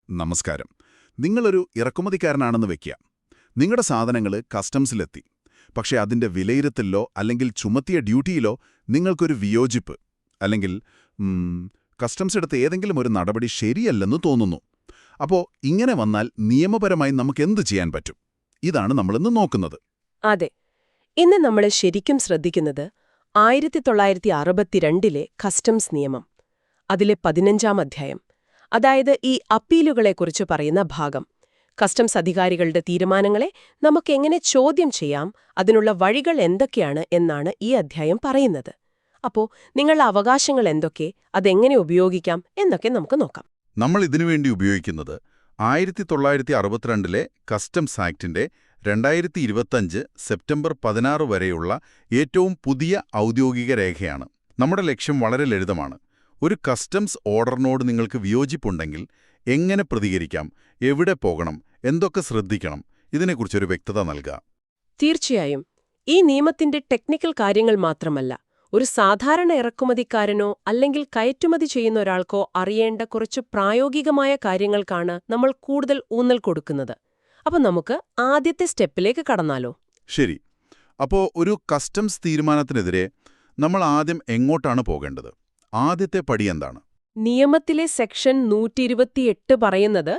നമസ്കാരം. നിങ്ങളൊരു ഇറക്കുമതിക്കാരനാണെന്ന് വെക്കുക. നിങ്ങളുടെ സാധനങ്ങൾ കസ്റ്റംസിലെത്തി. പക്ഷേ അതിന്റെ വിലയിരുത്തലിലോ അല്ലെങ്കിൽ ചുമത്തിയ ഡ്യൂട്ടിയിലോ നിങ്ങൾക്കൊരു വിയോജിപ്പ്, അല്ലെങ്കിൽ കസ്റ്റംസ് എടുത്ത ഏതെങ്കിലും ഒരു നടപടി ശരിയല്ലെന്ന് തോന്നുന്നു. അപ്പോൾ ഇങ്ങനെ വന്നാൽ നിയമപരമായി നമുക്ക് എന്ത് ചെയ്യാൻ പറ്റും? ഇതാണ് നമ്മളിന്ന് നോക്കുന്നത്. അതെ, ഇന്ന് നമ്മൾ ശരിക്കും ശ്രദ്ധിക്കുന്നത് 1962 കസ്റ്റംസ് നിയമം, അതിലെ 15-ാം അധ്യായം, അതായത് ഈ അപ്പീലുകളെക്കുറിച്ച് പറയുന്ന ഭാഗം. കസ്റ്റംസ് അധികാരികളുടെ തീരുമാനങ്ങളെ നമുക്കെങ്ങനെ ചോദ്യം ചെയ്യാം, അതിനുള്ള വഴികൾ എന്തൊക്കെയാണ് എന്നാണ് ഈ അധ്യായം പറയുന്നത്. അപ്പോൾ നിങ്ങളുടെ അവകാശങ്ങൾ എന്തൊക്കെ, അതെങ്ങനെ ഉപയോഗിക്കാം എന്നൊക്കെ നമുക്ക് നോക്കാം. നമ്മൾ ഇതിനുവേണ്ടി ഉപയോഗിക്കുന്നത് 1962 കസ്റ്റംസ് ആക്ടിന്റെ 2025 സെപ്റ്റംബർ 16 വരെയുള്ള ഏറ്റവും പുതിയ ഔദ്യോഗിക രേഖയാണ്. നമ്മുടെ ലക്ഷ്യം വളരെ ലളിതമാണ്. ഒരു കസ്റ്റംസ് ഓർഡറിനോട് നിങ്ങൾക്ക് വിയോജിപ്പുണ്ടെങ്കിൽ എങ്ങനെ പ്രതികരിക്കാം, എവിടെ പോകണം, എന്തൊക്കെ ശ്രദ്ധിക്കണം, ഇതിനെക്കുറിച്ചൊരു വ്യക്തത നൽകുക. തീർച്ചയായും. ഈ നിയമത്തിന്റെ ടെക്നിക്കൽ കാര്യങ്ങൾ മാത്രമല്ല, ഒരു സാധാരണ ഇറക്കുമതിക്കാരനോ അല്ലെങ്കിൽ കയറ്റുമതി ചെയ്യുന്ന ഒരാൾക്കോ അറിയേണ്ട കുറച്ച് പ്രായോഗികമായ കാര്യങ്ങൾക്കാണ് നമ്മൾ കൂടുതൽ ഊന്നൽ കൊടുക്കുന്നത്. അപ്പോൾ നമുക്ക് ആദ്യത്തെ സ്റ്റെപ്പിലേക്ക് കടന്നാലോ? ശരി. അപ്പോൾ ഒരു കസ്റ്റംസ് തീരുമാനത്തിനെതിരെ നമ്മൾ ആദ്യം എങ്ങോട്ടാണ് പോകേണ്ടത്? ആദ്യത്തെ പടി എന്താണ്? നിയമത്തിലെ സെക്ഷൻ 128 പറയുന്നത്,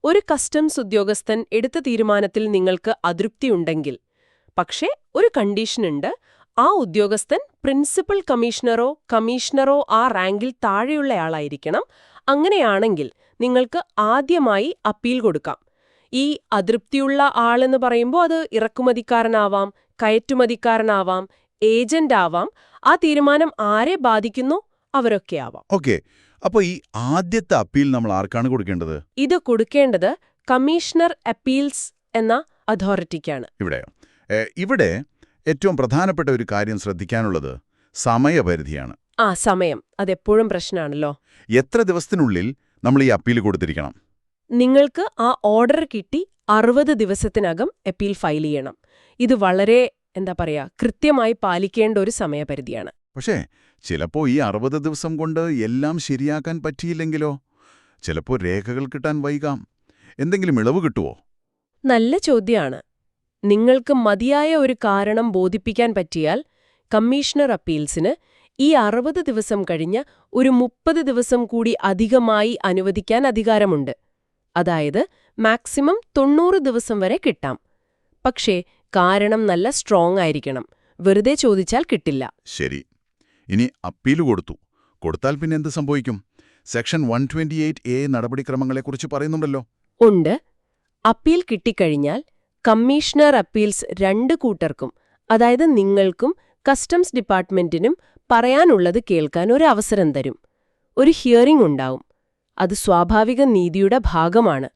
ഒരു കസ്റ്റംസ് ഉദ്യോഗസ്ഥൻ എടുത്ത തീരുമാനത്തിൽ നിങ്ങൾക്ക് അതൃപ്തിയുണ്ടെങ്കിൽ, പക്ഷേ ഒരു കണ്ടീഷനുണ്ട്, ആ ഉദ്യോഗസ്ഥൻ പ്രിൻസിപ്പൽ കമ്മീഷണറോ ആ റാങ്കിൽ താഴെയുള്ളയാളായിരിക്കണം. അങ്ങനെയാണെങ്കിൽ നിങ്ങൾക്ക് ആദ്യമായി അപ്പീൽ കൊടുക്കാം. ഈ അതൃപ്തിയുള്ള ആളെന്ന് പറയുമ്പോൾ അത് ഇറക്കുമതിക്കാരനാവാം, കയറ്റുമതിക്കാരനാവാം, ഏജന്റ് ആവാം. ആ തീരുമാനം ആരെ ബാധിക്കുന്നു അവരൊക്കെയാവാം. ഓക്കെ. അപ്പോൾ ഈ ആദ്യത്തെ അപ്പീൽ നമ്മൾ ആർക്കാണ് കൊടുക്കേണ്ടത്? ഇത് കൊടുക്കേണ്ടത് കമ്മീഷണർ അപ്പീൽസ് എന്ന അതോറിറ്റിക്കാണ്. ഇവിടെ ഏറ്റവും പ്രധാനപ്പെട്ട ഒരു കാര്യം ശ്രദ്ധിക്കാനുള്ളത് സമയപരിധിയാണ്. സമയം അതെപ്പോഴും പ്രശ്നമാണല്ലോ. എത്ര ദിവസത്തിനുള്ളിൽ നമ്മൾ ഈ അപ്പീൽ കൊടുത്തിരിക്കണം? നിങ്ങൾക്ക് ആ ഓർഡർ കിട്ടി 60 ദിവസത്തിനകം അപ്പീൽ ഫയൽ ചെയ്യണം. ഇത് വളരെ കൃത്യമായി പാലിക്കേണ്ട ഒരു സമയപരിധിയാണ്. പക്ഷേ ചിലപ്പോൾ ഈ 60 ദിവസം കൊണ്ട് എല്ലാം ശരിയാക്കാൻ പറ്റിയില്ലെങ്കിലോ? ചിലപ്പോൾ രേഖകൾ കിട്ടാൻ വൈകാം. എന്തെങ്കിലും ഇളവ് കിട്ടുമോ? നല്ല ചോദ്യമാണ്. നിങ്ങൾക്ക് മതിയായ ഒരു കാരണം ബോധിപ്പിക്കാൻ പറ്റിയാൽ കമ്മീഷണർ അപ്പീൽസിന് ഈ 60 ദിവസം കഴിഞ്ഞ് ഒരു 30 ദിവസം കൂടി അധികമായി അനുവദിക്കാൻ അധികാരമുണ്ട്. അതായത് മാക്സിമം 90 ദിവസം വരെ കിട്ടാം. പക്ഷേ കാരണം നല്ല സ്ട്രോങ് ആയിരിക്കണം. വെറുതെ ചോദിച്ചാൽ കിട്ടില്ല. ശരി. ഇനി അപ്പീൽ കൊടുത്താൽ പിന്നെ എന്ത് സംഭവിക്കും? സെക്ഷൻ 128A നടപടിക്രമങ്ങളെക്കുറിച്ച് പറയുന്നുണ്ടല്ലോ. ഉണ്ട്. അപ്പീൽ കിട്ടിക്കഴിഞ്ഞാൽ കമ്മീഷണർ അപ്പീൽസ് 2 കൂട്ടർക്കും, അതായത് നിങ്ങൾക്കും കസ്റ്റംസ് ഡിപ്പാർട്ട്മെന്റിനും പറയാനുള്ളത് കേൾക്കാൻ ഒരു അവസരം തരും. ഒരു ഹിയറിംഗ് ഉണ്ടാവും. അത് സ്വാഭാവിക നീതിയുടെ ഭാഗമാണ്.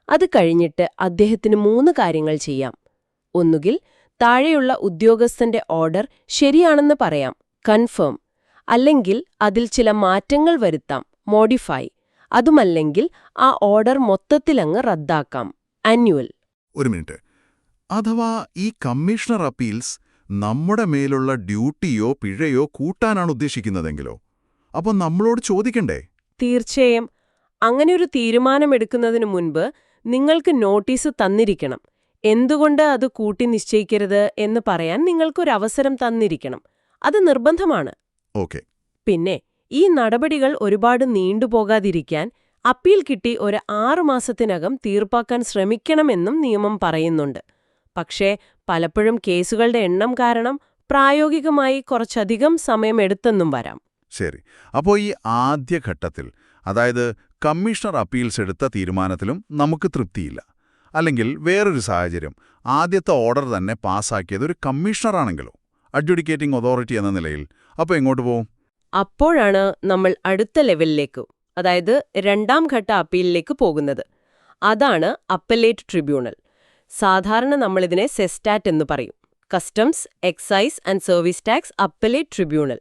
അത് കഴിഞ്ഞിട്ട് അദ്ദേഹത്തിന് 3 കാര്യങ്ങൾ ചെയ്യാം. ഒന്നുകിൽ താഴെയുള്ള ഉദ്യോഗസ്ഥന്റെ ഓർഡർ ശരിയാണെന്ന് പറയാം, കൺഫേം. അല്ലെങ്കിൽ അതിൽ ചില മാറ്റങ്ങൾ വരുത്താം, മോഡിഫൈ. അതുമല്ലെങ്കിൽ ആ ഓർഡർ മൊത്തത്തിലങ്ങ് റദ്ദാക്കാം, ആന്യുവൽ. ഒരു മിനിറ്റ്. അഥവാ ഈ കമ്മീഷണർ അപ്പീൽസ് നമ്മുടെ മേലുള്ള ഡ്യൂട്ടിയോ പിഴയോ കൂട്ടാനാണ് ഉദ്ദേശിക്കുന്നതെങ്കിലോ? അപ്പോൾ നമ്മളോട് ചോദിക്കണ്ടേ? തീർച്ചയായും. അങ്ങനെയൊരു തീരുമാനമെടുക്കുന്നതിനു മുൻപ് നിങ്ങൾക്ക് നോട്ടീസ് തന്നിരിക്കണം. എന്തുകൊണ്ട് അത് കൂട്ടി നിശ്ചയിക്കരുത് എന്ന് പറയാൻ നിങ്ങൾക്കൊരവസരം തന്നിരിക്കണം. അത് നിർബന്ധമാണ്. ഓക്കെ. പിന്നെ ഈ നടപടികൾ ഒരുപാട് നീണ്ടുപോകാതിരിക്കാൻ അപ്പീൽ കിട്ടി ഒരു 6 മാസത്തിനകം തീർപ്പാക്കാൻ ശ്രമിക്കണമെന്നും നിയമം പറയുന്നുണ്ട്. പക്ഷേ പലപ്പോഴും കേസുകളുടെ എണ്ണം കാരണം പ്രായോഗികമായി കുറച്ചധികം സമയമെടുത്തെന്നും വരാം. ശരി. അപ്പോൾ ഈ ആദ്യഘട്ടത്തിൽ, അതായത് കമ്മീഷണർ അപ്പീൽസ് എടുത്ത തീരുമാനത്തിലും നമുക്ക് തൃപ്തിയില്ല, അല്ലെങ്കിൽ വേറൊരു സാഹചര്യം, ആദ്യത്തെ ഓർഡർ തന്നെ പാസ്സാക്കിയത് ഒരു കമ്മീഷണറാണെങ്കിലോ, അഡ്ജുഡിക്കേറ്റിംഗ് അതോറിറ്റി എന്ന നിലയിൽ, അപ്പോൾ എങ്ങോട്ട് പോവും? അപ്പോഴാണ് നമ്മൾ അടുത്ത ലെവലിലേക്ക്, അതായത് 2ാം ഘട്ട അപ്പീലിലേക്ക് പോകുന്നത്. അതാണ് അപ്പലേറ്റ് ട്രിബ്യൂണൽ. സാധാരണ നമ്മളിതിനെ സെസ്റ്റാറ്റ് എന്ന് പറയും. Customs, excise and service tax appellate tribunal.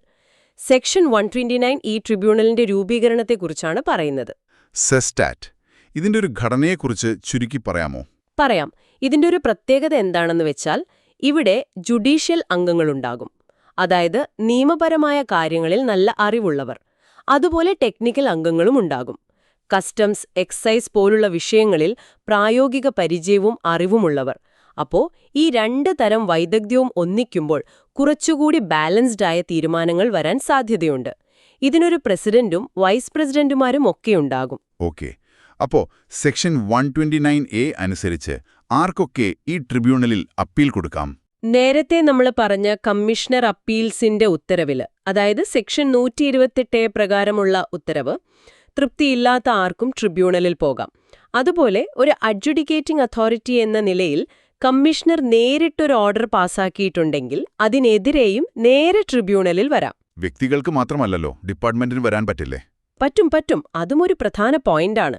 Section 129 ഈ ട്രിബ്യൂണലിന്റെ രൂപീകരണത്തെക്കുറിച്ചാണ് പറയുന്നത്. സെസ്റ്റാറ്റ്, ഇതിന്റെ ഒരു ഘടനയെക്കുറിച്ച് ചുരുക്കി പറയാമോ? പറയാം. ഇതിന്റെ ഒരു പ്രത്യേകത എന്താണെന്ന് വെച്ചാൽ, ഇവിടെ ജുഡീഷ്യൽ അംഗങ്ങളുണ്ടാകും. അതായത് നിയമപരമായ കാര്യങ്ങളിൽ നല്ല അറിവുള്ളവർ. അതുപോലെ ടെക്നിക്കൽ അംഗങ്ങളും ഉണ്ടാകും. കസ്റ്റംസ്, എക്സൈസ് പോലുള്ള വിഷയങ്ങളിൽ പ്രായോഗിക പരിചയവും അറിവുമുള്ളവർ. അപ്പോ ഈ 2 തരം വൈദഗ്ധ്യവും ഒന്നിക്കുമ്പോൾ കുറച്ചുകൂടി ബാലൻസ്ഡായ തീരുമാനങ്ങൾ വരാൻ സാധ്യതയുണ്ട്. ഇതിനൊരു പ്രസിഡന്റും വൈസ് പ്രസിഡന്റുമാരും ഒക്കെയുണ്ടാകും. ഓക്കെ. അപ്പോ സെക്ഷൻ 129A അനുസരിച്ച് ആർക്കൊക്കെ ഈ ട്രിബ്യൂണലിൽ അപ്പീൽ കൊടുക്കാം? നേരത്തെ നമ്മൾ പറഞ്ഞ കമ്മീഷണർ അപ്പീൽസിന്റെ ഉത്തരവില്, അതായത് സെക്ഷൻ 128A പ്രകാരമുള്ള ഉത്തരവ്, തൃപ്തിയില്ലാത്ത ആർക്കും ട്രിബ്യൂണലിൽ പോകാം. അതുപോലെ ഒരു അഡ്ജുഡിക്കേറ്റിംഗ് അതോറിറ്റി എന്ന നിലയിൽ കമ്മീഷണർ നേരിട്ടൊരു ഓർഡർ പാസാക്കിയിട്ടുണ്ടെങ്കിൽ അതിനെതിരെയും നേരെ ട്രിബ്യൂണലിൽ വരാം. വ്യക്തികൾക്ക് മാത്രമല്ലല്ലോ, ഡിപ്പാർട്ട്മെന്റിന് വരാൻ പറ്റില്ലേ? പറ്റും. അതും ഒരു പ്രധാന പോയിന്റാണ്.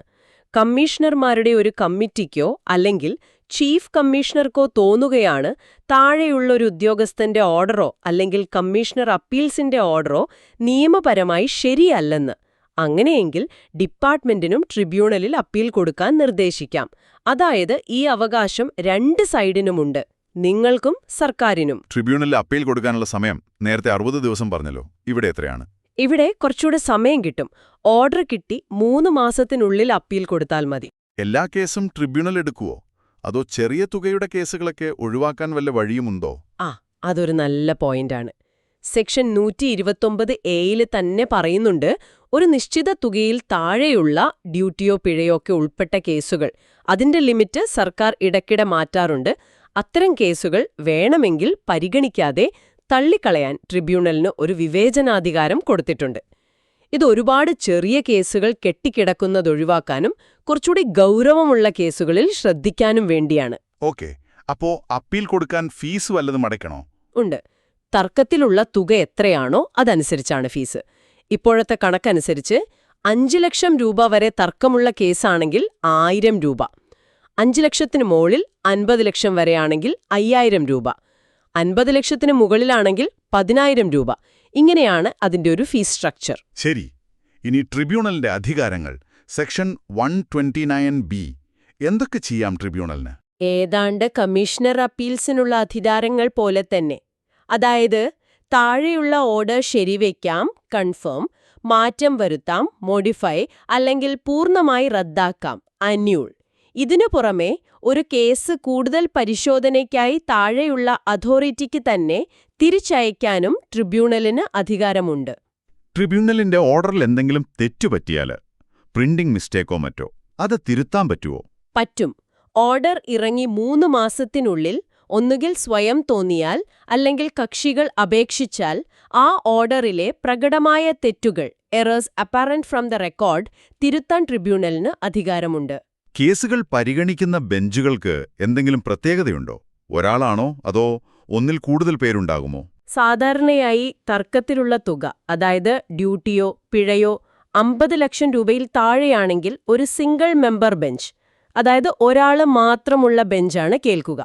കമ്മീഷണർമാരുടെ ഒരു കമ്മിറ്റിക്കോ അല്ലെങ്കിൽ ചീഫ് കമ്മീഷണർക്കോ തോന്നുകയാണ് താഴെയുള്ളൊരു ഉദ്യോഗസ്ഥന്റെ ഓർഡറോ അല്ലെങ്കിൽ കമ്മീഷണർ അപ്പീൽസിന്റെ ഓർഡറോ നിയമപരമായി ശരിയല്ലെന്ന്. അങ്ങനെയെങ്കിൽ ഡിപ്പാർട്ട്മെന്റിനും ട്രിബ്യൂണലിൽ അപ്പീൽ കൊടുക്കാൻ നിർദ്ദേശിക്കാം. അതായത് ഈ അവകാശം 2 സൈഡിനുമുണ്ട്, നിങ്ങൾക്കും സർക്കാരിനും. ട്രിബ്യൂണലിൽ അപ്പീൽ കൊടുക്കാനുള്ള സമയം നേരത്തെ 60 ദിവസം പറഞ്ഞല്ലോ, ഇവിടെ എത്രയാണ്? ഇവിടെ കുറച്ചുകൂടെ സമയം കിട്ടും. ഓർഡർ കിട്ടി 3 മാസത്തിനുള്ളിൽ അപ്പീൽ കൊടുത്താൽ മതി. എല്ലാ കേസും ട്രിബ്യൂണൽ എടുക്കുവോ? അതോ ചെറിയ തുകയുടെ കേസുകളൊക്കെ ഒഴിവാക്കാൻ വല്ല വഴിയുമുണ്ടോ? അതൊരു നല്ല പോയിന്റാണ്. സെക്ഷൻ 129A തന്നെ പറയുന്നുണ്ട്, ഒരു നിശ്ചിത തുകയിൽ താഴെയുള്ള ഡ്യൂട്ടിയോ പിഴയോ ഒക്കെ ഉൾപ്പെട്ട കേസുകൾ, അതിന്റെ ലിമിറ്റ് സർക്കാർ ഇടയ്ക്കിടെ മാറ്റാറുണ്ട്. അത്തരം കേസുകൾ വേണമെങ്കിൽ പരിഗണിക്കാതെ തള്ളിക്കളയാൻ ട്രിബ്യൂണലിന് ഒരു വിവേചനാധികാരം കൊടുത്തിട്ടുണ്ട്. ഇത് ഒരുപാട് ചെറിയ കേസുകൾ കെട്ടിക്കിടക്കുന്നതൊഴിവാക്കാനും കുറച്ചുകൂടി ഗൗരവമുള്ള കേസുകളിൽ ശ്രദ്ധിക്കാനും വേണ്ടിയാണ്. ഓക്കെ. അപ്പോ അപ്പീൽ കൊടുക്കാൻ ഫീസ് വല്ലതും അടയ്ക്കണോ? ഉണ്ട്. തർക്കത്തിലുള്ള തുക എത്രയാണോ അതനുസരിച്ചാണ് ഫീസ്. ഇപ്പോഴത്തെ കണക്കനുസരിച്ച് 5 ലക്ഷം രൂപ വരെ തർക്കമുള്ള കേസാണെങ്കിൽ 1000 രൂപ, 5 ലക്ഷത്തിന് മുകളിൽ 50 ലക്ഷം വരെയാണെങ്കിൽ 5000 രൂപ, 50 ലക്ഷത്തിന് മുകളിലാണെങ്കിൽ 10000 രൂപ. ഇങ്ങനെയാണ് അതിന്റെ ഒരു ഫീസ് സ്ട്രക്ചർ. ശരി. ഇനി ട്രിബ്യൂണലിന്റെ അധികാരങ്ങൾ, സെക്ഷൻ 129B. എന്തൊക്കെ ചെയ്യാം ട്രിബ്യൂണലിന്? ഏതാണ്ട് കമ്മീഷണർ അപ്പീൽസിനുള്ള അധികാരങ്ങൾ പോലെ തന്നെ. അതായത് താഴെയുള്ള ഓർഡർ ശരിവയ്ക്കാം, കൺഫേം, മാറ്റം വരുത്താം, മോഡിഫൈ, അല്ലെങ്കിൽ പൂർണ്ണമായി റദ്ദാക്കാം, അന്യൂൾ. ഇതിനു പുറമെ ഒരു കേസ് കൂടുതൽ പരിശോധനയ്ക്കായി താഴെയുള്ള അതോറിറ്റിക്ക് തന്നെ തിരിച്ചയക്കാനും ട്രിബ്യൂണലിന് അധികാരമുണ്ട്. ട്രിബ്യൂണലിന്റെ ഓർഡറിൽ എന്തെങ്കിലും തെറ്റുപറ്റിയാൽ, പ്രിന്റിംഗ് മിസ്റ്റേക്കോ മറ്റോ, അത് തിരുത്താൻ പറ്റുമോ? പറ്റും. ഓർഡർ ഇറങ്ങി 3 മാസത്തിനുള്ളിൽ ഒന്നുകിൽ സ്വയം തോന്നിയാൽ അല്ലെങ്കിൽ കക്ഷികൾ അപേക്ഷിച്ചാൽ ആ ഓർഡറിലെ പ്രകടമായ തെറ്റുകൾ, errors apparent from the record, തിരുത്താൻ ട്രിബ്യൂണലിന് അധികാരമുണ്ട്. കേസുകൾ പരിഗണിക്കുന്ന ബെഞ്ചുകൾക്ക് എന്തെങ്കിലും പ്രത്യേകതയുണ്ടോ? ഒരാളാണോ അതോ ഒന്നിൽ കൂടുതൽ പേരുണ്ടാകുമോ? സാധാരണയായി തർക്കത്തിലുള്ള തുക, അതായത് ഡ്യൂട്ടിയോ പിഴയോ 50 ലക്ഷം രൂപയിൽ താഴെയാണെങ്കിൽ ഒരു സിംഗിൾ മെമ്പർ ബെഞ്ച്, അതായത് ഒരാൾ മാത്രമുള്ള ബെഞ്ചാണ് കേൾക്കുക.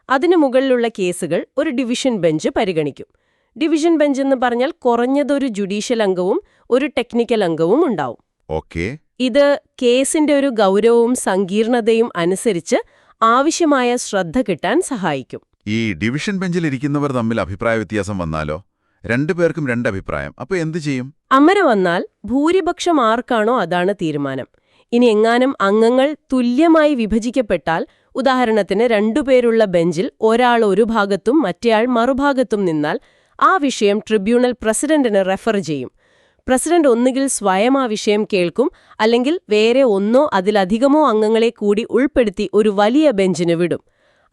അതിനു മുകളിലുള്ള കേസുകൾ ഒരു ഡിവിഷൻ ബെഞ്ച് പരിഗണിക്കും. ഡിവിഷൻ ബെഞ്ച് എന്ന് പറഞ്ഞാൽ കുറഞ്ഞതൊരു ജുഡീഷ്യൽ അംഗവും ഒരു ടെക്നിക്കൽ അംഗവും ഉണ്ടാവും. ഓക്കേ. ഇത് കേസിന്റെ ഒരു ഗൗരവവും സങ്കീർണതയും അനുസരിച്ച് ആവശ്യമായ ശ്രദ്ധ കിട്ടാൻ സഹായിക്കും. ഈ ഡിവിഷൻ ബെഞ്ചിലിരിക്കുന്നവർ തമ്മിൽ അഭിപ്രായ വ്യത്യാസം വന്നാലോ? 2 പേർക്കും 2 അഭിപ്രായം. അപ്പോൾ എന്തു ചെയ്യും? അങ്ങനെ വന്നാൽ ഭൂരിപക്ഷം ആർക്കാണോ അതാണ് തീരുമാനം. ഇനി എങ്ങാനും അംഗങ്ങൾ തുല്യമായി വിഭജിക്കപ്പെട്ടാൽ, ഉദാഹരണത്തിന് 2 പേരുള്ള ബെഞ്ചിൽ ഒരാൾ ഒരു ഭാഗത്തും മറ്റേയാൾ മറുഭാഗത്തും നിന്നാൽ, ആ വിഷയം ട്രിബ്യൂണൽ പ്രസിഡന്റിന് റെഫർ ചെയ്യും. പ്രസിഡന്റ് ഒന്നുകിൽ സ്വയം ആ വിഷയം കേൾക്കും, അല്ലെങ്കിൽ വേറെ ഒന്നോ അതിലധികമോ അംഗങ്ങളെ കൂടി ഉൾപ്പെടുത്തി ഒരു വലിയ ബെഞ്ചിന് വിടും.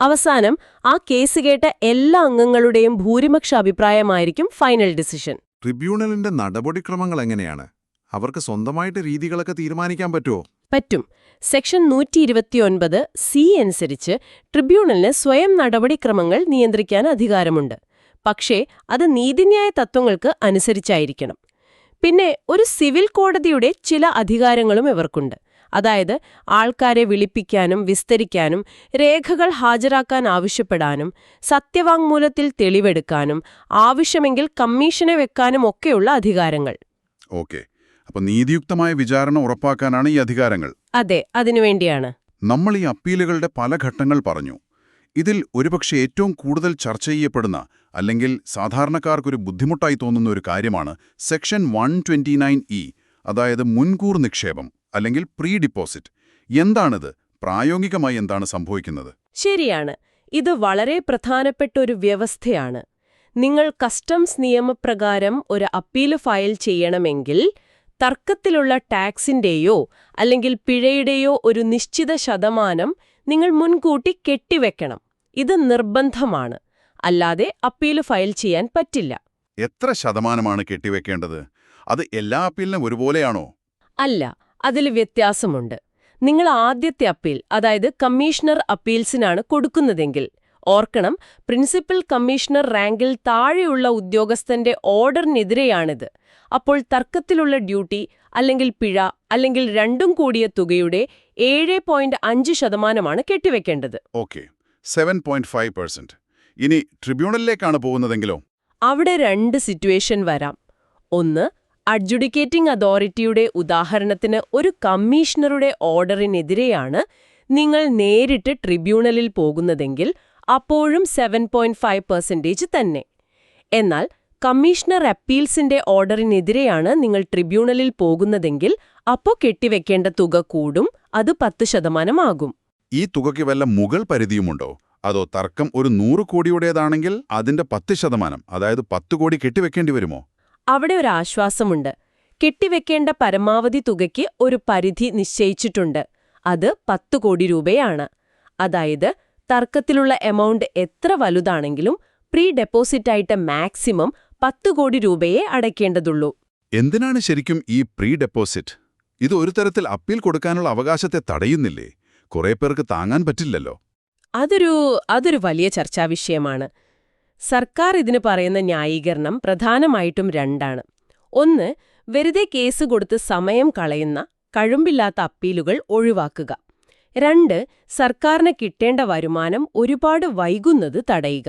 അവസാനം ആ കേസ് കേട്ട എല്ലാ അംഗങ്ങളുടെയും ഭൂരിപക്ഷ അഭിപ്രായമായിരിക്കും ഫൈനൽ ഡിസിഷൻ. ട്രിബ്യൂണലിന്റെ നടപടിക്രമങ്ങൾ എങ്ങനെയാണ്? അവർക്ക് സ്വന്തമായിട്ട് രീതികളൊക്കെ തീരുമാനിക്കാൻ പറ്റുമോ? പറ്റും. സെക്ഷൻ 129C അനുസരിച്ച് ട്രിബ്യൂണലിന് സ്വയം നടപടിക്രമങ്ങൾ നിയന്ത്രിക്കാൻ അധികാരമുണ്ട്. പക്ഷേ അത് നീതിന്യായ തത്വങ്ങൾക്ക് അനുസരിച്ചായിരിക്കണം. പിന്നെ ഒരു സിവിൽ കോടതിയുടെ ചില അധികാരങ്ങളും ഇവർക്കുണ്ട്. അതായത് ആൾക്കാരെ വിളിപ്പിക്കാനും വിസ്തരിക്കാനും രേഖകൾ ഹാജരാക്കാൻ ആവശ്യപ്പെടാനും സത്യവാങ്മൂലത്തിൽ തെളിവെടുക്കാനും ആവശ്യമെങ്കിൽ കമ്മീഷനെ വെക്കാനും ഒക്കെയുള്ള അധികാരങ്ങൾ. ഓക്കെ. അപ്പോൾ നീതിയുക്തമായ വിചാരണ ഉറപ്പാക്കാനാണ് ഈ അധികാരങ്ങൾ? അതെ, അതിനുവേണ്ടിയാണ്. നമ്മൾ ഈ അപ്പീലുകളുടെ പല ഘട്ടങ്ങൾ പറഞ്ഞു. ഇതിൽ ഒരുപക്ഷെ ഏറ്റവും കൂടുതൽ ചർച്ച ചെയ്യപ്പെടുന്ന, അല്ലെങ്കിൽ സാധാരണക്കാർക്കൊരു ബുദ്ധിമുട്ടായി തോന്നുന്ന ഒരു കാര്യമാണ് സെക്ഷൻ 129E, അതായത് മുൻകൂർ നിക്ഷേപം. അല്ലെങ്കിൽ പ്രീ ഡിപ്പോസിറ്റ്. എന്താണിത്? പ്രായോഗികമായി എന്താണ് സംഭവിക്കുന്നത്? ശരിയാണ്. ഇത് വളരെ പ്രധാനപ്പെട്ട ഒരു വ്യവസ്ഥയാണ്. നിങ്ങൾ കസ്റ്റംസ് നിയമപ്രകാരം ഒരു അപ്പീൽ ഫയൽ ചെയ്യണമെങ്കിൽ തർക്കത്തിലുള്ള ടാക്സിന്റെയോ അല്ലെങ്കിൽ പിഴയുടെയോ ഒരു നിശ്ചിത ശതമാനം നിങ്ങൾ മുൻകൂട്ടി കെട്ടിവെക്കണം. ഇത് നിർബന്ധമാണ്. അല്ലാതെ അപ്പീൽ ഫയൽ ചെയ്യാൻ പറ്റില്ല. എത്ര ശതമാനമാണ് കെട്ടിവെക്കേണ്ടത്? അത് എല്ലാ അപ്പീലിനും ഒരുപോലെയാണോ? അല്ല, അതിൽ വ്യത്യാസമുണ്ട്. നിങ്ങൾ ആദ്യത്തെ അപ്പീൽ, അതായത് കമ്മീഷണർ അപ്പീൽസിനാണ് കൊടുക്കുന്നതെങ്കിൽ, ഓർക്കണം, പ്രിൻസിപ്പൽ കമ്മീഷണർ റാങ്കിൽ താഴെയുള്ള ഉദ്യോഗസ്ഥന്റെ ഓർഡറിനെതിരെയാണിത്. അപ്പോൾ തർക്കത്തിലുള്ള ഡ്യൂട്ടി അല്ലെങ്കിൽ പിഴ അല്ലെങ്കിൽ രണ്ടും കൂടിയ തുകയുടെ 7.5% കെട്ടിവെക്കേണ്ടത്. ഓക്കെ, 7.5%. ഇനി ട്രിബ്യൂണലിലേക്കാണ് പോകുന്നതെങ്കിലോ? അവിടെ രണ്ട് സിറ്റുവേഷൻ വരാം. ഒന്ന്, അഡ്ജുഡിക്കേറ്റിംഗ് അതോറിറ്റിയുടെ ഉദാഹരണത്തിന് ഒരു കമ്മീഷണറുടെ ഓർഡറിനെതിരെയാണ് നിങ്ങൾ നേരിട്ട് ട്രിബ്യൂണലിൽ പോകുന്നതെങ്കിൽ അപ്പോഴും 7.5% തന്നെ. എന്നാൽ കമ്മീഷണർ അപ്പീൽസിന്റെ ഓർഡറിനെതിരെയാണ് നിങ്ങൾ പോകുന്നതെങ്കിൽ അപ്പോൾ കെട്ടിവെക്കേണ്ട തുക കൂടും, അത് 10% ആകും. ഈ തുകയ്ക്ക് വല്ല മുകൾ പരിധിയുമുണ്ടോ? അതോ തർക്കം ഒരു 100 കോടിയുടേതാണെങ്കിൽ അതിന്റെ 10%, അതായത് 10 കോടി കെട്ടിവെക്കേണ്ടി വരുമോ? അവിടെ ഒരു ആശ്വാസമുണ്ട്. കെട്ടിവെക്കേണ്ട പരമാവധി തുകയ്ക്ക് ഒരു പരിധി നിശ്ചയിച്ചിട്ടുണ്ട്. അത് 10 കോടി രൂപയാണ്. അതായത് തർക്കത്തിലുള്ള എമൗണ്ട് എത്ര വലുതാണെങ്കിലും പ്രീ ഡെപ്പോസിറ്റായിട്ട് മാക്സിമം 10 കോടി രൂപയെ അടയ്ക്കേണ്ടതുള്ളൂ. എന്തിനാണ് ശരിക്കും ഈ പ്രീ ഡെപ്പോസിറ്റ്? ഇത് ഒരു തരത്തിൽ അപ്പീൽ കൊടുക്കാനുള്ള അവകാശത്തെ തടയുന്നില്ലേ? കുറേ പേർക്ക് താങ്ങാൻ പറ്റില്ലല്ലോ. അതൊരു വലിയ ചർച്ചാവിഷയമാണ്. സർക്കാർ ഇതിന് പറയുന്ന ന്യായീകരണം പ്രധാനമായിട്ടും രണ്ടാണ്. ഒന്ന്, വെറുതെ കേസ് കൊടുത്ത് സമയം കളയുന്ന കഴമ്പില്ലാത്ത അപ്പീലുകൾ ഒഴിവാക്കുക. 2, സർക്കാരിന് കിട്ടേണ്ട വരുമാനം ഒരുപാട് വൈകുന്നത് തടയുക.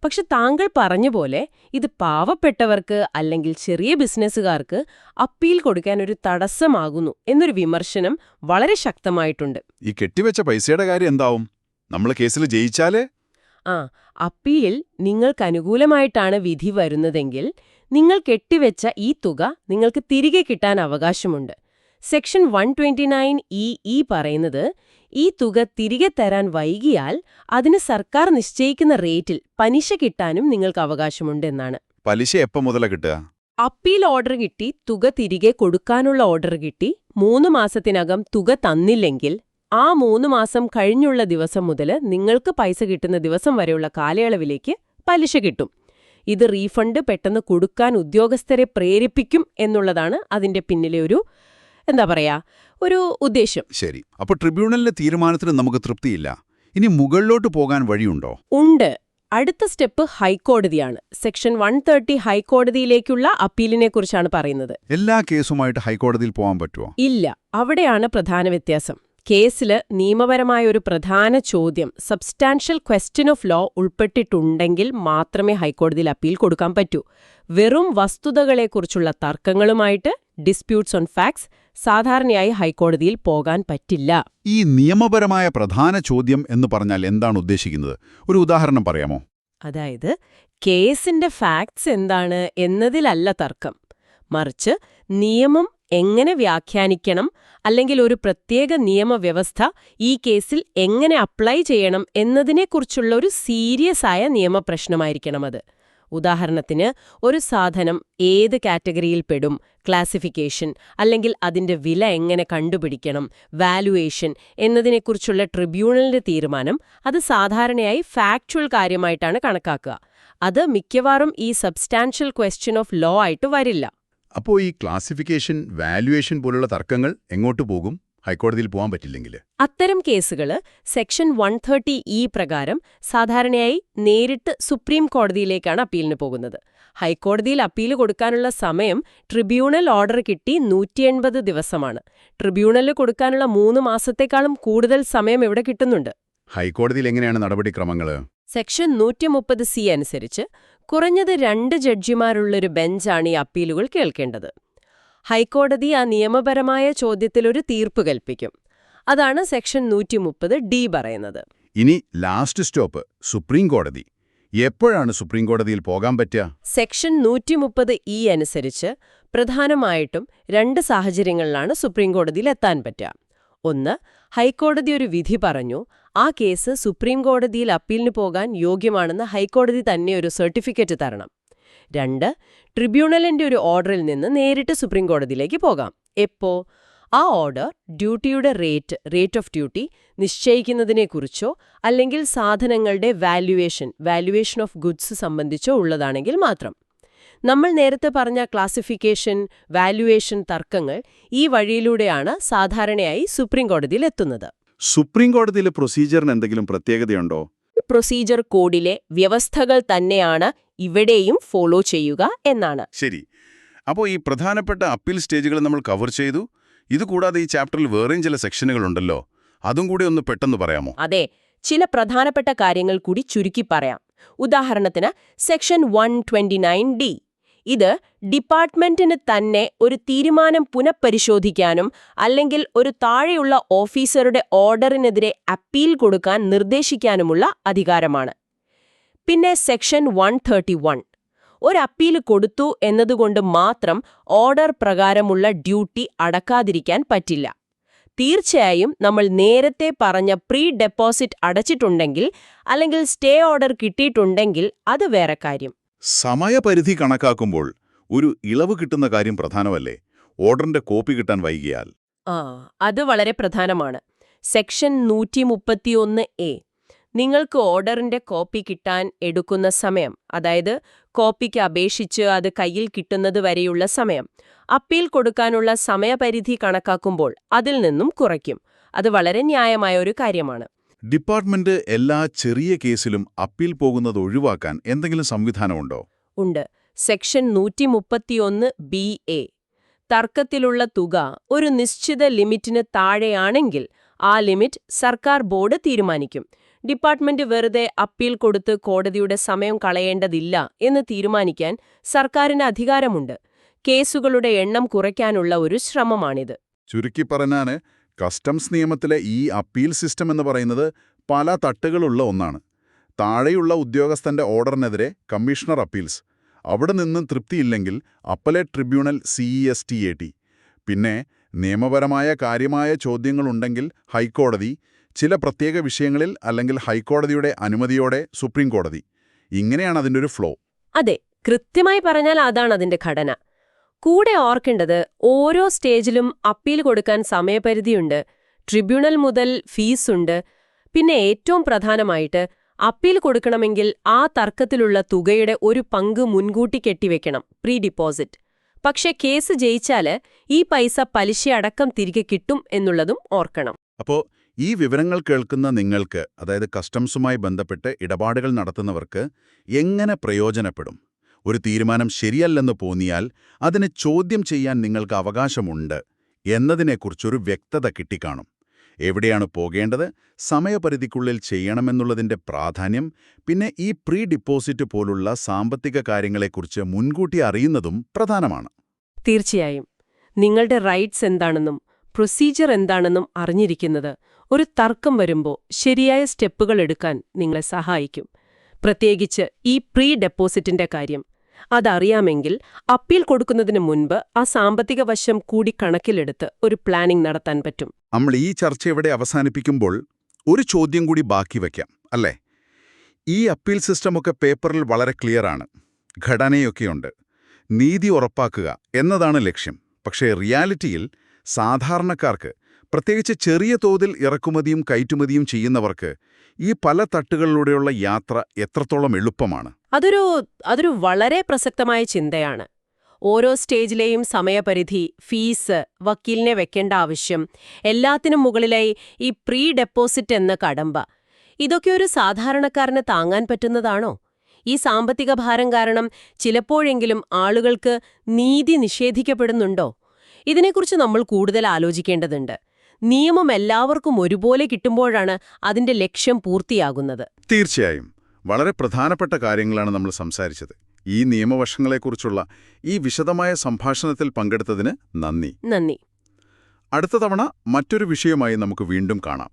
പക്ഷെ താങ്കൾ പറഞ്ഞുപോലെ ഇത് പാവപ്പെട്ടവർക്ക് അല്ലെങ്കിൽ ചെറിയ ബിസിനസ്സുകാർക്ക് അപ്പീൽ കൊടുക്കാൻ ഒരു തടസ്സമാകുന്നു എന്നൊരു വിമർശനം വളരെ ശക്തമായിട്ടുണ്ട്. ഈ കെട്ടിവെച്ച പൈസയുടെ കാര്യം എന്താവും? നമ്മൾ കേസിൽ ജയിച്ചാലേ? അപ്പീൽ നിങ്ങൾക്കനുകൂലമായിട്ടാണ് വിധി വരുന്നതെങ്കിൽ നിങ്ങൾ കെട്ടിവെച്ച ഈ തുക നിങ്ങൾക്ക് തിരികെ കിട്ടാൻ അവകാശമുണ്ട്. സെക്ഷൻ 129E പറയുന്നത് ഈ തുക തിരികെ തരാൻ വൈകിയാൽ അതിന് സർക്കാർ നിശ്ചയിക്കുന്ന റേറ്റിൽ പലിശ കിട്ടാനും നിങ്ങൾക്ക് അവകാശമുണ്ടെന്നാണ്. പലിശ എപ്പം മുതലാ കിട്ടുക? അപ്പീൽ ഓർഡർ കിട്ടി തുക തിരികെ കൊടുക്കാനുള്ള ഓർഡർ കിട്ടി 3 മാസത്തിനകം തുക തന്നില്ലെങ്കിൽ ആ 3 മാസം കഴിഞ്ഞുള്ള ദിവസം മുതൽ നിങ്ങൾക്ക് പൈസ കിട്ടുന്ന ദിവസം വരെയുള്ള കാലയളവിലേക്ക് പലിശ കിട്ടും. ഇത് റീഫണ്ട് പെട്ടെന്ന് കൊടുക്കാൻ ഉദ്യോഗസ്ഥരെ പ്രേരിപ്പിക്കും എന്നുള്ളതാണ് അതിന്റെ പിന്നിലെ ഒരു ഉദ്ദേശം. ശരി. അപ്പോൾ ട്രിബ്യൂണലിന്റെ തീരുമാനത്തിന് നമുക്ക് തൃപ്തിയില്ല. ഇനി മുകളിലോട്ട് പോകാൻ വഴിയുണ്ടോ? ഉണ്ട്. അടുത്ത സ്റ്റെപ്പ് ഹൈക്കോടതിയാണ്. സെക്ഷൻ 130 ഹൈക്കോടതിയിലേക്കുള്ള അപ്പീലിനെക്കുറിച്ചാണ് പറയുന്നത്. എല്ലാ കേസുമായിട്ട് ഹൈക്കോടതിയിൽ പോകാൻ പറ്റുമോ? ഇല്ല. അവിടെയാണ് പ്രധാന വ്യത്യാസം. കേസില് നിയമപരമായ ഒരു പ്രധാന ചോദ്യം, സബ്സ്റ്റാൻഷ്യൽ ക്വസ്റ്റ്യൻ ഓഫ് ലോ ഉൾപ്പെട്ടിട്ടുണ്ടെങ്കിൽ മാത്രമേ ഹൈക്കോടതിയിൽ അപ്പീൽ കൊടുക്കാൻ പറ്റൂ. വെറും വസ്തുതകളെക്കുറിച്ചുള്ള തർക്കങ്ങളുമായിട്ട്, ഡിസ്പ്യൂട്ട്സ് ഓൺ ഫാക്ട്സ്, സാധാരണയായി ഹൈക്കോടതിയിൽ പോകാൻ പറ്റില്ല. ഈ നിയമപരമായ പ്രധാന ചോദ്യം എന്ന് പറഞ്ഞാൽ എന്താണ് ഉദ്ദേശിക്കുന്നത്? ഒരു ഉദാഹരണം പറയാമോ? അതായത് കേസിന്റെ ഫാക്ട്സ് എന്താണ് എന്നതിലല്ല തർക്കം, മറിച്ച് നിയമം എങ്ങനെ വ്യാഖ്യാനിക്കണം അല്ലെങ്കിൽ ഒരു പ്രത്യേക നിയമവ്യവസ്ഥ ഈ കേസിൽ എങ്ങനെ അപ്ലൈ ചെയ്യണം എന്നതിനെക്കുറിച്ചുള്ള ഒരു സീരിയസ് ആയ നിയമപ്രശ്നമായിരിക്കണം അത്. ഉദാഹരണത്തിന്, ഒരു സാധനം ഏത് കാറ്റഗറിയിൽ പെടും, ക്ലാസിഫിക്കേഷൻ അല്ലെങ്കിൽ അതിന്റെ വില എങ്ങനെ കണ്ടുപിടിക്കണം, വാല്യുവേഷൻ എന്നതിനെക്കുറിച്ചുള്ള ട്രിബ്യൂണലിന്റെ തീരുമാനം അത് സാധാരണയായി ഫാക്ച്വൽ കാര്യമായിട്ടാണ് കണക്കാക്കുക. അത് മിക്കവാറും ഈ സബ്സ്റ്റാൻഷ്യൽ ക്വസ്റ്റ്യൻ ഓഫ് ലോ ആയിട്ട് വരില്ല. അപ്പോൾ ഈ ക്ലാസിഫിക്കേഷൻ, വാല്യുവേഷൻ പോലുള്ള തർക്കങ്ങൾ എങ്ങോട്ട് പോകും? ഹൈക്കോടതിയിൽ പോകാൻ പറ്റില്ലെങ്കിൽ അത്തരം കേസുകൾ സെക്ഷൻ 130E പ്രകാരം സാധാരണയായി നേരിട്ട് സുപ്രീം കോടതിയിലേക്കാണ് അപ്പീലിന് പോകുന്നത്. ഹൈക്കോടതിയിൽ അപ്പീൽ കൊടുക്കാനുള്ള സമയം ട്രിബ്യൂണൽ ഓർഡർ കിട്ടി 180 ദിവസമാണ്. ട്രിബ്യൂണലിൽ കൊടുക്കാനുള്ള 3 മാസത്തേക്കാളും കൂടുതൽ സമയം ഇവിടെ കിട്ടുന്നുണ്ട്. ഹൈക്കോടതിയിൽ എങ്ങനെയാണ് നടപടിക്രമങ്ങൾ? സെക്ഷൻ 130C അനുസരിച്ച് കുറഞ്ഞത് 2 ജഡ്ജിമാരുള്ളൊരു ബെഞ്ചാണ് ഈ അപ്പീലുകൾ കേൾക്കേണ്ടത്. ഹൈക്കോടതി ആ നിയമപരമായ ചോദ്യത്തിലൊരു തീർപ്പ് കൽപ്പിക്കും. അതാണ് സെക്ഷൻ 130D പറയുന്നത്. ഇനി ലാസ്റ്റ് സ്റ്റോപ്പ് സുപ്രീം കോടതി. എപ്പോഴാണ് സുപ്രീംകോടതിയിൽ പോകാൻ പറ്റുക? സെക്ഷൻ 130E അനുസരിച്ച് പ്രധാനമായിട്ടും 2 സാഹചര്യങ്ങളിലാണ് സുപ്രീംകോടതിയിൽ എത്താൻ പറ്റുക. ഒന്ന്, ഹൈക്കോടതി ഒരു വിധി പറഞ്ഞു, ആ കേസ് സുപ്രീംകോടതിയിൽ അപ്പീലിന് പോകാൻ യോഗ്യമാണെന്ന് ഹൈക്കോടതി തന്നെ ഒരു സർട്ടിഫിക്കറ്റ് തരണം. 2, ട്രിബ്യൂണലിന്റെ ഒരു ഓർഡറിൽ നിന്ന് നേരിട്ട് സുപ്രീംകോടതിയിലേക്ക് പോകാം. എപ്പോ? ആ ഓർഡർ ഡ്യൂട്ടിയുടെ റേറ്റ് ഓഫ് ഡ്യൂട്ടി നിശ്ചയിക്കുന്നതിനെക്കുറിച്ചോ അല്ലെങ്കിൽ സാധനങ്ങളുടെ വാല്യുവേഷൻ ഓഫ് ഗുഡ്സ് സംബന്ധിച്ചോ ഉള്ളതാണെങ്കിൽ മാത്രം. നമ്മൾ നേരത്തെ പറഞ്ഞ ക്ലാസിഫിക്കേഷൻ, വാല്യുവേഷൻ തർക്കങ്ങൾ ഈ വഴിയിലൂടെയാണ് സാധാരണയായി സുപ്രീംകോടതിയിൽ എത്തുന്നത്. സുപ്രീംകോടതിയിലെ പ്രൊസീജിയറിന് എന്തെങ്കിലും പ്രത്യേകതയുണ്ടോ? പ്രൊസീജിയർ കോഡിലെ വ്യവസ്ഥകൾ തന്നെയാണ് ഇവിടെയും ഫോളോ ചെയ്യുക എന്നാണ്. ശരി. അപ്പോൾ ഈ പ്രധാനപ്പെട്ട അപ്പീൽ സ്റ്റേജുകൾ നമ്മൾ കവർ ചെയ്തു. ഇതുകൂടാതെ ഈ ചാപ്റ്ററിൽ വേറെയും ചില സെക്ഷനുകളുണ്ടല്ലോ, അതും കൂടി ഒന്ന് പെട്ടെന്ന് പറയാമോ? അതെ, ചില പ്രധാനപ്പെട്ട കാര്യങ്ങൾ കൂടി ചുരുക്കി പറയാം. ഉദാഹരണത്തിന് സെക്ഷൻ 129D. ഇത് ഡിപ്പാർട്ട്മെന്റിന് തന്നെ ഒരു തീരുമാനം പുനഃപരിശോധിക്കാനും അല്ലെങ്കിൽ ഒരു താഴെയുള്ള ഓഫീസറുടെ ഓർഡറിനെതിരെ അപ്പീൽ കൊടുക്കാൻ നിർദ്ദേശിക്കാനുമുള്ള അധികാരമാണ്. പിന്നെ സെക്ഷൻ 131. ഒരു അപ്പീൽ കൊടുത്തു എന്നതുകൊണ്ട് മാത്രം ഓർഡർ പ്രകാരമുള്ള ഡ്യൂട്ടി അടക്കാതിരിക്കാൻ പറ്റില്ല. തീർച്ചയായും നമ്മൾ നേരത്തെ പറഞ്ഞ പ്രീ ഡെപ്പോസിറ്റ് അടച്ചിട്ടുണ്ടെങ്കിൽ അല്ലെങ്കിൽ സ്റ്റേ ഓർഡർ കിട്ടിയിട്ടുണ്ടെങ്കിൽ അത് വേറെ കാര്യം. സമയപരിധി കണക്കാക്കുമ്പോൾ ഒരു ഇളവ് കിട്ടുന്ന കാര്യം പ്രധാനമല്ലേ? ഓർഡറിന്റെ കോപ്പി കിട്ടാൻ വൈകിയാൽ. അത് വളരെ പ്രധാനമാണ്. Section 131A. നിങ്ങൾക്ക് ഓർഡറിന്റെ കോപ്പി കിട്ടാൻ എടുക്കുന്ന സമയം, അതായത് കോപ്പിക്ക് അപേക്ഷിച്ച് അത് കയ്യിൽ കിട്ടുന്നത് വരെയുള്ള സമയം, അപ്പീൽ കൊടുക്കാനുള്ള സമയപരിധി കണക്കാക്കുമ്പോൾ അതിൽ നിന്നും കുറയ്ക്കും. അത് വളരെ ന്യായമായ ഒരു കാര്യമാണ്. ഡിപ്പാർട്ട്മെന്റ് എല്ലാ ചെറിയ കേസിലും അപ്പീൽ പോകുന്നത് ഒഴിവാക്കാൻ എന്തെങ്കിലും സംവിധാനമുണ്ടോ? ഉണ്ട്. Section 131BA. തർക്കത്തിലുള്ള തുക ഒരു നിശ്ചിത ലിമിറ്റിന് താഴെയാണെങ്കിൽ ആ ലിമിറ്റ് സർക്കാർ ബോർഡ് തീരുമാനിക്കും. ഡിപ്പാർട്ട്മെന്റ് വെറുതെ അപ്പീൽ കൊടുത്ത് കോടതിയുടെ സമയം കളയേണ്ടതില്ല എന്ന് തീരുമാനിക്കാൻ സർക്കാരിന് അധികാരമുണ്ട്. കേസുകളുടെ എണ്ണം കുറയ്ക്കാനുള്ള ഒരു ശ്രമമാണിത്. ചുരുക്കി പറഞ്ഞാൽ കസ്റ്റംസ് നിയമത്തിലെ ഈ അപ്പീൽ സിസ്റ്റം എന്ന് പറയുന്നത് പല തട്ടുകളുള്ള ഒന്നാണ്. താഴെയുള്ള ഉദ്യോഗസ്ഥന്റെ ഓർഡറിനെതിരെ കമ്മീഷണർ അപ്പീൽസ്, അവിടെ നിന്നും തൃപ്തിയില്ലെങ്കിൽ അപ്പലേറ്റ് ട്രിബ്യൂണൽ CESTAT, പിന്നെ നിയമപരമായ കാര്യമായ ചോദ്യങ്ങളുണ്ടെങ്കിൽ ഹൈക്കോടതി, ചില പ്രത്യേക വിഷയങ്ങളിൽ അല്ലെങ്കിൽ ഹൈക്കോടതിയുടെ അനുമതിയോടെ സുപ്രീംകോടതി. ഇങ്ങനെയാണ് അതിൻ്റെ ഒരു ഫ്ലോ. അതെ, കൃത്യമായി പറഞ്ഞാൽ അതാണ് അതിന്റെ ഘടന. കൂടെ ഓർക്കേണ്ടത്, ഓരോ സ്റ്റേജിലും അപ്പീൽ കൊടുക്കാൻ സമയപരിധിയുണ്ട്, ട്രിബ്യൂണൽ മുതൽ ഫീസുണ്ട്. പിന്നെ ഏറ്റവും പ്രധാനമായിട്ട്, അപ്പീൽ കൊടുക്കണമെങ്കിൽ ആ തർക്കത്തിലുള്ള തുകയുടെ ഒരു പങ്ക് മുൻകൂട്ടി കെട്ടിവെക്കണം, പ്രീ ഡിപ്പോസിറ്റ്. പക്ഷെ കേസ് ജയിച്ചാല് ഈ പൈസ പലിശയടക്കം തിരികെ കിട്ടും എന്നുള്ളതും ഓർക്കണം. അപ്പോൾ ഈ വിവരങ്ങൾ കേൾക്കുന്ന നിങ്ങൾക്ക്, അതായത് കസ്റ്റംസുമായി ബന്ധപ്പെട്ട് ഇടപാടുകൾ നടത്തുന്നവർക്ക് എങ്ങനെ പ്രയോജനപ്പെടും? ഒരു തീരുമാനം ശരിയല്ലെന്ന് തോന്നിയാൽ അതിനെ ചോദ്യം ചെയ്യാൻ നിങ്ങൾക്ക് അവകാശമുണ്ട് എന്നതിനെക്കുറിച്ചൊരു വ്യക്തത കിട്ടിക്കാണും. എവിടെയാണ് പോകേണ്ടത്, സമയപരിധിക്കുള്ളിൽ ചെയ്യണമെന്നുള്ളതിൻ്റെ പ്രാധാന്യം, പിന്നെ ഈ പ്രീ ഡിപ്പോസിറ്റ് പോലുള്ള സാമ്പത്തിക കാര്യങ്ങളെക്കുറിച്ച് മുൻകൂട്ടി അറിയുന്നതും പ്രധാനമാണ്. തീർച്ചയായും. നിങ്ങളുടെ റൈറ്റ്സ് എന്താണെന്നും പ്രൊസീജിയർ എന്താണെന്നും അറിഞ്ഞിരിക്കുന്നത് ഒരു തർക്കം വരുമ്പോൾ ശരിയായ സ്റ്റെപ്പുകൾ എടുക്കാൻ നിങ്ങളെ സഹായിക്കും. പ്രത്യേകിച്ച് ഈ പ്രീ ഡെപ്പോസിറ്റിന്റെ കാര്യം. അതറിയാമെങ്കിൽ അപ്പീൽ കൊടുക്കുന്നതിന് മുൻപ് ആ സാമ്പത്തിക വശം കൂടി കണക്കിലെടുത്ത് ഒരു പ്ലാനിംഗ് നടത്താൻ പറ്റും. നമ്മൾ ഈ ചർച്ച ഇവിടെ അവസാനിപ്പിക്കുമ്പോൾ ഒരു ചോദ്യം കൂടി ബാക്കി വയ്ക്കാം, അല്ലേ? ഈ അപ്പീൽ സിസ്റ്റമൊക്കെ പേപ്പറിൽ വളരെ ക്ലിയറാണ്, ഘടനയൊക്കെയുണ്ട്, നീതി ഉറപ്പാക്കുക എന്നതാണ് ലക്ഷ്യം. പക്ഷേ റിയാലിറ്റിയിൽ സാധാരണക്കാർക്ക്, പ്രത്യേകിച്ച് ചെറിയ തോതിൽ ഇറക്കുമതിയും കയറ്റുമതിയും ചെയ്യുന്നവർക്ക് ഈ പല തട്ടുകളിലൂടെയുള്ള യാത്ര എത്രത്തോളം എളുപ്പമാണ്? അതൊരു വളരെ പ്രസക്തമായ ചിന്തയാണ്. ഓരോ സ്റ്റേജിലെയും സമയപരിധി, ഫീസ്, വക്കീലിനെ വെക്കേണ്ട ആവശ്യം, എല്ലാത്തിനും മുകളിലായി ഈ പ്രീ ഡെപ്പോസിറ്റ് എന്ന കടമ്പ. ഇതൊക്കെ ഒരു സാധാരണക്കാരന് താങ്ങാൻ പറ്റുന്നതാണോ? ഈ സാമ്പത്തിക ഭാരം കാരണം ചിലപ്പോഴെങ്കിലും ആളുകൾക്ക് നീതി നിഷേധിക്കപ്പെടുന്നുണ്ടോ? ഇതിനെക്കുറിച്ച് നമ്മൾ കൂടുതൽ ആലോചിക്കേണ്ടതുണ്ട്. നിയമം എല്ലാവർക്കും ഒരുപോലെ കിട്ടുമ്പോഴാണ് അതിന്റെ ലക്ഷ്യം പൂർത്തിയാകുന്നത്. തീർച്ചയായും വളരെ പ്രധാനപ്പെട്ട കാര്യങ്ങളാണ് നമ്മൾ സംസാരിച്ചത്. ഈ നിയമവശങ്ങളെക്കുറിച്ചുള്ള ഈ വിശദമായ സംഭാഷണത്തിൽ പങ്കെടുത്തതിന് നന്ദി. നന്ദി. അടുത്ത തവണ മറ്റൊരു വിഷയമായി നമുക്ക് വീണ്ടും കാണാം.